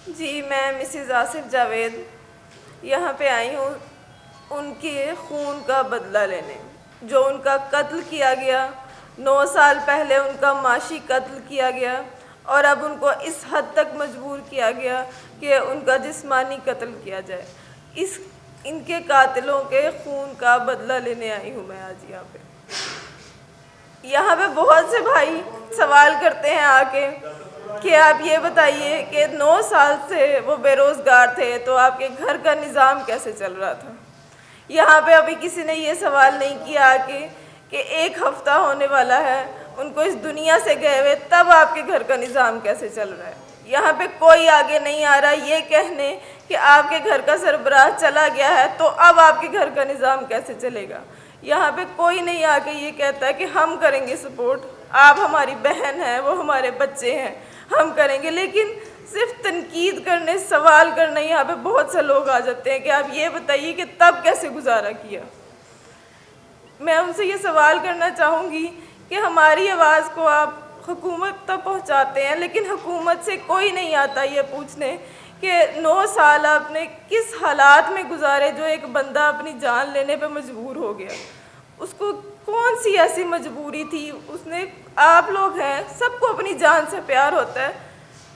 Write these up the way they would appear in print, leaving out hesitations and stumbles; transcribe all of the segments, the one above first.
जी, मैं मिसेस आसिफ जावेद यहाँ पे आई हूँ उनके खून का बदला लेने। जो उनका कत्ल किया गया, 9 साल पहले उनका माशी कत्ल किया गया और अब उनको इस हद तक मजबूर किया गया कि उनका जिस्मानी कत्ल किया जाए। इनके कातिलों के खून का बदला लेने आई हूँ मैं आज यहाँ पे। यहाँ पे बहुत से भाई सवाल करते हैं आके कि आप ये बताइए कि 9 साल से वो बेरोज़गार थे तो आपके घर का निज़ाम कैसे चल रहा था। यहाँ पे अभी किसी ने ये सवाल नहीं किया आके कि 1 हफ्ता होने वाला है उनको इस दुनिया से गए हुए, तब आपके घर का निज़ाम कैसे चल रहा है। यहाँ पे कोई आगे नहीं आ रहा ये कहने कि आपके घर का सरबराह चला गया है तो अब आपके घर का निज़ाम कैसे चलेगा। यहाँ पे कोई नहीं आके ये कहता है कि हम करेंगे सपोर्ट, आप हमारी बहन हैं, वो हमारे बच्चे हैं, हम करेंगे। लेकिन सिर्फ तनकीद करने, सवाल करने यहाँ पे बहुत से लोग आ जाते हैं कि आप ये बताइए कि तब कैसे गुजारा किया। मैं उनसे ये सवाल करना चाहूँगी कि हमारी आवाज़ को आप हुकूमत तक पहुँचाते हैं, लेकिन हुकूमत से कोई नहीं आता ये पूछने कि 9 साल आपने किस हालात में गुजारे जो एक बंदा अपनी जान लेने पे मजबूर हो गया। उसको कौन सी ऐसी मजबूरी थी, उसने, आप लोग हैं, सबको अपनी जान से प्यार होता है,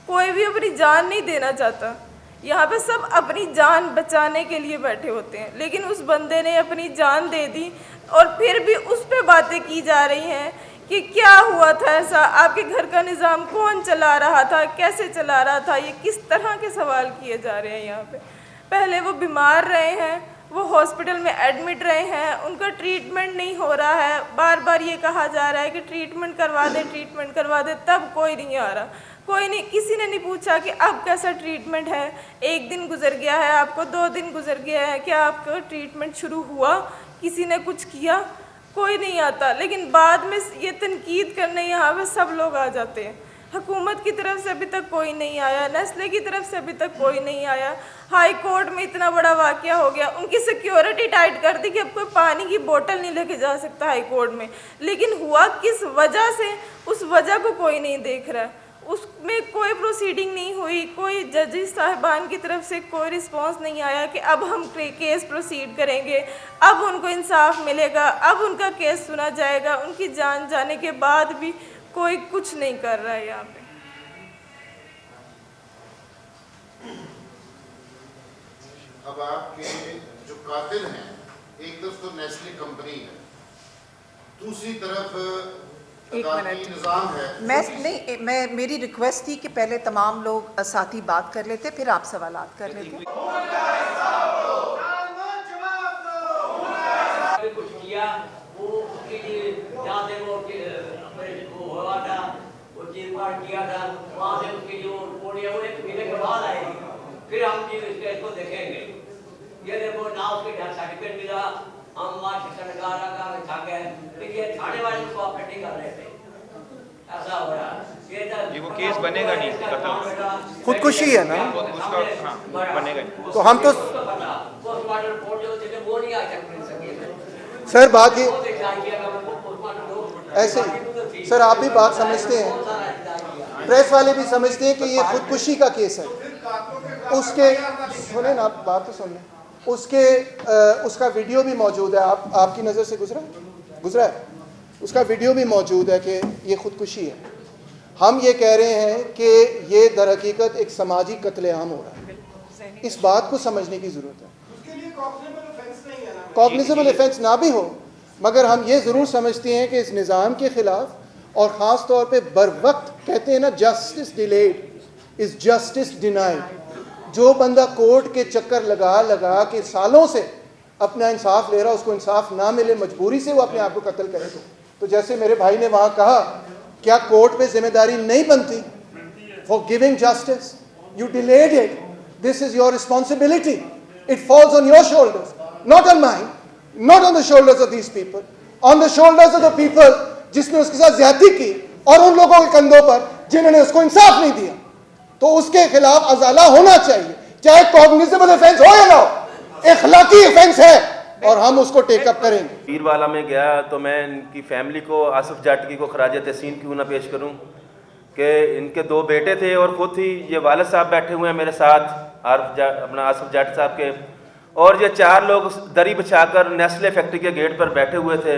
कोई भी अपनी जान नहीं देना चाहता। यहाँ पे सब अपनी जान बचाने के लिए बैठे होते हैं, लेकिन उस बंदे ने अपनी जान दे दी और फिर भी उस पर बातें की जा रही हैं कि क्या हुआ था ऐसा, आपके घर का निज़ाम कौन चला रहा था, कैसे चला रहा था। ये किस तरह के सवाल किए जा रहे हैं यहाँ पे। पहले वो बीमार रहे हैं, वो हॉस्पिटल में एडमिट रहे हैं, उनका ट्रीटमेंट नहीं हो रहा है, बार बार ये कहा जा रहा है कि ट्रीटमेंट करवा दें, ट्रीटमेंट करवा दें, तब कोई नहीं आ रहा। कोई नहीं, किसी ने नहीं पूछा कि अब कैसा ट्रीटमेंट है। 1 दिन गुजर गया है, आपको 2 दिन गुजर गया है, क्या आपका ट्रीटमेंट शुरू हुआ, किसी ने कुछ किया, कोई नहीं आता। लेकिन बाद में ये तनकीद करने यहाँ पे सब लोग आ जाते हैं। हुकूमत की तरफ से अभी तक कोई नहीं आया, नेस्ले की तरफ से अभी तक कोई नहीं आया। हाई कोर्ट में इतना बड़ा वाक़या हो गया, उनकी सिक्योरिटी टाइट कर दी कि अब कोई पानी की बोतल नहीं लेके जा सकता हाई कोर्ट में। लेकिन हुआ किस वजह से, उस वजह को कोई नहीं देख रहा है। उसमें कोई प्रोसीडिंग नहीं हुई, कोई जजेस साहिबान की तरफ से कोई रिस्पांस नहीं आया कि अब हम केस प्रोसीड करेंगे, अब उनको इंसाफ मिलेगा, अब उनका केस सुना जाएगा। उनकी जान जाने के बाद भी कोई कुछ नहीं कर रहा है यहाँ पे। अब आपके जो कातिल हैं, एक तरफ तो नेस्ले कंपनी है, दूसरी तरफ एक मिनट, निज़ाम है। मैं मेरी रिक्वेस्ट थी कि पहले तमाम लोग साथी बात कर लेते, फिर आप सवालात कर लेते। कुछ किया वो उसके लिए जहाँ से वो हुआ था, वो चीज किया था, वहाँ से उसके लिए वो रिपोर्ट वो 1 महीने के बाद आएगी, फिर हम इसको देखेंगे। ये देखो ना उसके सर्टिफिकेट मिला, हम सरकार का गए, लेकिन ये थाने वाले उसको ऑपरेटिंग कर रहे थे, ऐसा हो रहा है। ये वो केस बनेगा नहीं, कत्ल खुदकुशी है ना उसका, हाँ, बनेगा। तो हम तो पोस्टमार्टम रिपोर्ट जो थे वो नहीं आ सकती सर, बात ये ऐसे, सर आप भी बात समझते हैं, प्रेस वाले भी समझते हैं कि ये खुदकुशी का केस है। उसके सुने ना, बात तो सुन लें। उसका वीडियो भी मौजूद है, आपकी नज़र से गुजरा है, उसका वीडियो भी मौजूद है कि ये खुदकुशी है। हम ये कह रहे हैं कि ये दर हकीकत एक समाजी कत्लेआम हो रहा है, इस बात को समझने की ज़रूरत है। कॉग्निजेबल ऑफेंस ना भी हो, मगर हम ये ज़रूर समझते हैं कि इस निज़ाम के ख़िलाफ़, और ख़ास तौर पे बर वक्त कहते हैं ना, justice delayed is justice denied. जो बंदा कोर्ट के चक्कर लगा के सालों से अपना इंसाफ ले रहा, उसको इंसाफ ना मिले, मजबूरी से वो अपने आप को कत्ल करे। तो जैसे मेरे भाई ने वहाँ कहा, क्या कोर्ट पे जिम्मेदारी नहीं बनती for giving justice? You delayed it, this is your responsibility, it falls on your shoulders, not on mine, not on the shoulders of these people, on the shoulders of the people जिसने उसके साथ ज्यादती की, और उन लोगों के कंधों पर जिन्होंने उसको इंसाफ नहीं दिया। तो उसके खिलाफ अजाला होना चाहिए, चाहे कॉग्निजेबल ऑफेंस हो या ना हो, इखलाकी ऑफेंस है और हम उसको टेकअप करेंगे। पीरवाला में गया तो मैं इनकी फैमिली को, आसिफ जाटकी को खराज तहसीन क्यों ना पेश करूं। कि इनके 2 बेटे थे और खुद ही ये वालिद साहब बैठे हुए हैं मेरे साथ, अपना आसिफ जाट साहब के, और ये 4 लोग दरी बिछाकर नेस्ले फैक्ट्री के गेट पर बैठे हुए थे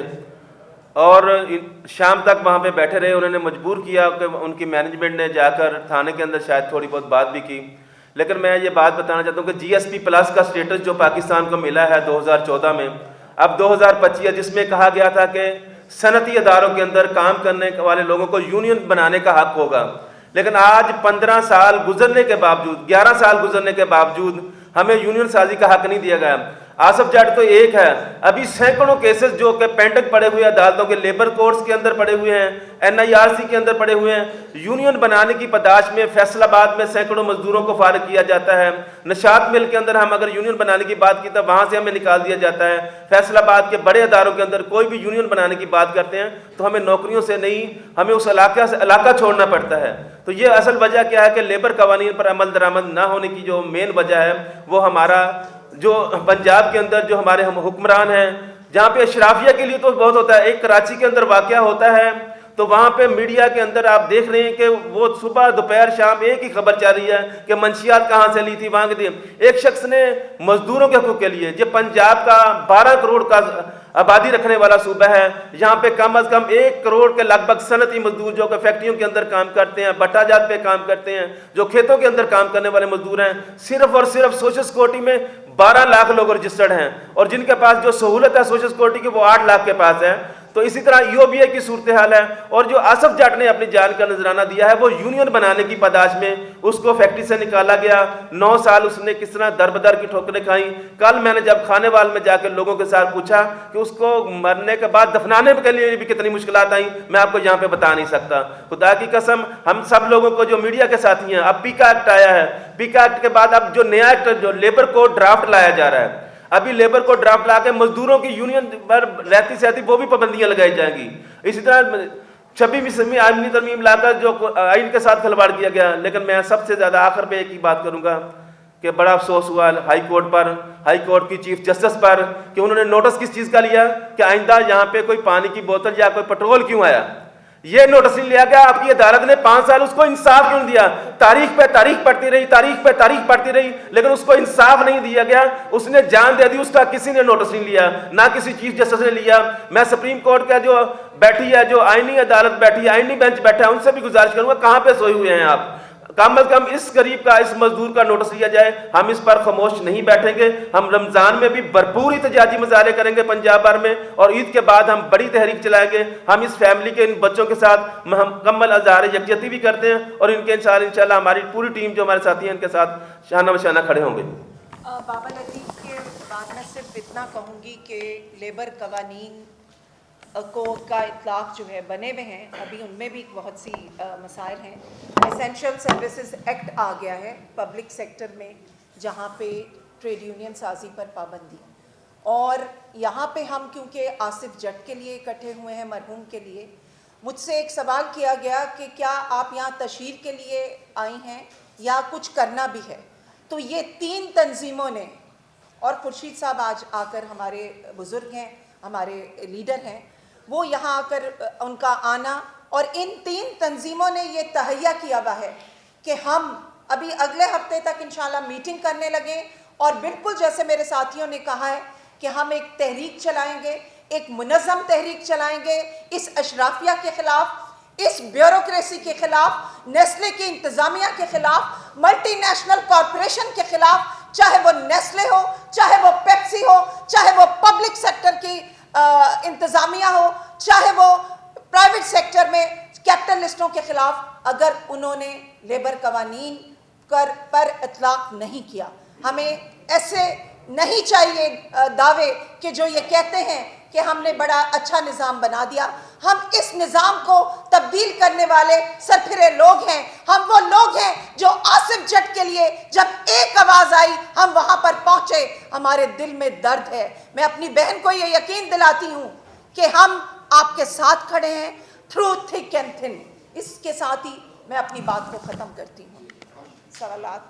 और शाम तक वहाँ पे बैठे रहे। उन्होंने मजबूर किया कि उनकी मैनेजमेंट ने जाकर थाने के अंदर शायद थोड़ी बहुत बात भी की। लेकिन मैं ये बात बताना चाहता हूँ कि GSP प्लस का स्टेटस जो पाकिस्तान को मिला है 2014 में, अब 2025 जिसमें कहा गया था कि सनती अदारों के अंदर काम करने वाले लोगों को यूनियन बनाने का हक होगा, लेकिन आज 15 साल गुजरने के बावजूद, 11 साल गुजरने के बावजूद हमें यूनियन साजी का हक नहीं दिया गया। आसिफ जाट तो एक है, अभी सैकड़ों केसेस जो कि पेंडिंग पड़े हुए हैं अदालतों के, लेबर कोर्ट्स के अंदर पड़े हुए हैं, NIRC के अंदर पड़े हुए हैं। यूनियन बनाने की पदाश में फैसलाबाद में सैकड़ों मजदूरों को फारिग किया जाता है। निशात मिल के अंदर हम अगर यूनियन बनाने की बात की तो वहाँ से हमें निकाल दिया जाता है। फैसलाबाद के बड़े अदारों के अंदर कोई भी यूनियन बनाने की बात करते हैं तो हमें नौकरियों से नहीं, हमें उस इलाका छोड़ना पड़ता है। तो ये असल वजह क्या है कि लेबर कवानीन पर अमल दरामद ना होने की जो मेन वजह है वो हमारा जो पंजाब के अंदर जो हमारे हम हुक्मरान हैं, जहाँ पे अशराफिया के लिए तो बहुत होता है। एक कराची के अंदर वाक़या होता है तो वहाँ पे मीडिया के अंदर आप देख रहे हैं कि वो सुबह दोपहर शाम एक ही खबर चल रही है कि मंशियात कहाँ से ली थी, वहाँ के एक शख्स ने मजदूरों के हकूक़ के लिए, जो पंजाब का 12 करोड़ का आबादी रखने वाला सूबा है, यहाँ पे कम अज़ कम 1 करोड़ के लगभग सनती मजदूर जो कि फैक्ट्रियों के अंदर काम करते हैं, भट्टाजात पे काम करते हैं, जो खेतों के अंदर काम करने वाले मजदूर हैं, सिर्फ और सिर्फ सोशल सिक्योरिटी में 12 लाख लोग रजिस्टर्ड हैं और जिनके पास जो सहूलत है सोशल सिक्योरिटी की वो 8 लाख के पास है। तो इसी तरह EOBA की सूरत हाल है। और जो आसिफ जाट ने अपनी जान का नजराना दिया है वो यूनियन बनाने की पदाश में उसको फैक्ट्री से निकाला गया। 9 साल उसने किस तरह दरबदर की ठोकरें खाई। कल मैंने जब खानेवाल में जाकर लोगों के साथ पूछा कि उसको मरने के बाद दफनाने के लिए भी कितनी मुश्किलात आई, मैं आपको यहाँ पे बता नहीं सकता। खुदा की कसम, हम सब लोगों को जो मीडिया के साथी हैं, अब पीका एक्ट आया है, पीका एक्ट के बाद अब जो नया एक्ट जो लेबर कोड ड्राफ्ट लाया जा रहा है, अभी लेबर को ड्राफ्ट ला के मजदूरों की यूनियन पर रहती सहती वो भी पाबंदियां लगाई जाएंगी। इसी तरह 26वीं आईनी तरमीम लाकर जो आइन के साथ खिलवाड़ किया गया। लेकिन मैं सबसे ज़्यादा आखिर पे एक ही बात करूंगा कि बड़ा अफसोस हुआ हाई कोर्ट पर, हाई कोर्ट की चीफ जस्टिस पर, कि उन्होंने नोटिस किस चीज़ का लिया कि आइंदा यहाँ पे कोई पानी की बोतल या कोई पेट्रोल क्यों आया, ये नोटिस नहीं लिया गया। आपकी अदालत ने 5 साल उसको इंसाफ क्यों दिया? तारीख पे तारीख पढ़ती रही, तारीख पे तारीख पढ़ती रही, लेकिन उसको इंसाफ नहीं दिया गया। उसने जान दे दी, उसका किसी ने नोटिस नहीं लिया, ना किसी चीफ जस्टिस ने लिया। मैं सुप्रीम कोर्ट का जो बैठी है, जो आईनी अदालत बैठी है, आईनी बेंच बैठा है, उनसे भी गुजारिश करूंगा कहाँ पे सोए हुए हैं आप? कम अज कम इस गरीब का, इस मजदूर का नोटिस लिया जाए। हम इस पर खामोश नहीं बैठेंगे। हम रमजान में भी भरपूर एहतजाजी मुजाहरे करेंगे पंजाब भर में, और ईद के बाद हम बड़ी तहरीक चलाएंगे। हम इस फैमिली के, इन बच्चों के साथ हम मुकम्मल अज़हार यकजहती भी करते हैं और इनके इंशाअल्लाह हमारी पूरी टीम जो हमारे साथी हैं इनके साथ शाना बशाना खड़े होंगे। बाबा लतीफ़ के बाद मैं सिर्फ इतना कहूँगी कि लेबर कवानीन को का इतलाक़ जो है बने हुए हैं, अभी उनमें भी बहुत सी मसाइल हैं। एसेंशियल सर्विसेज एक्ट आ गया है पब्लिक सेक्टर में, जहाँ पे ट्रेड यूनियन साजी पर पाबंदी, और यहाँ पे हम क्योंकि आसिफ जट के लिए इकट्ठे हुए हैं, मरहूम के लिए, मुझसे एक सवाल किया गया कि क्या आप यहाँ तशहीर के लिए आई हैं या कुछ करना भी है? तो ये 3 तंजीमों ने, और खुर्शीद साहब आज आकर हमारे बुज़ुर्ग हैं, हमारे लीडर हैं, वो यहाँ आकर उनका आना, और इन 3 तंजीमों ने ये तहैया किया हुआ है कि हम अभी अगले हफ्ते तक इंशाल्लाह मीटिंग करने लगे, और बिल्कुल जैसे मेरे साथियों ने कहा है कि हम एक तहरीक चलाएंगे, एक मुनज़्ज़म तहरीक चलाएंगे इस अशराफिया के ख़िलाफ़, इस ब्यूरोक्रेसी के ख़िलाफ़, नेस्ले की इंतज़ामिया के ख़िलाफ़, मल्टीनेशनल कॉरपोरेशन के ख़िलाफ़, चाहे वो नेस्ले हो, चाहे वो पेप्सी हो, चाहे वो पब्लिक सेक्टर की इंतज़ामिया हो, चाहे वो प्राइवेट सेक्टर में कैपिटलिस्टों के ख़िलाफ़, अगर उन्होंने लेबर कवानीन पर इतलाक़ नहीं किया। हमें ऐसे नहीं चाहिए दावे कि जो ये कहते हैं कि हमने बड़ा अच्छा निज़ाम बना दिया। हम इस निज़ाम को तब्दील करने वाले सरफिरे लोग हैं। हम वो लोग हैं जो आसिफ जट के लिए जब एक आवाज़ आई हम वहाँ पर पहुँचे, हमारे दिल में दर्द है। मैं अपनी बहन को ये यकीन दिलाती हूँ कि हम आपके साथ खड़े हैं थ्रू थिक एंड थिन। इसके साथ ही मैं अपनी बात को ख़त्म करती हूँ। सवालात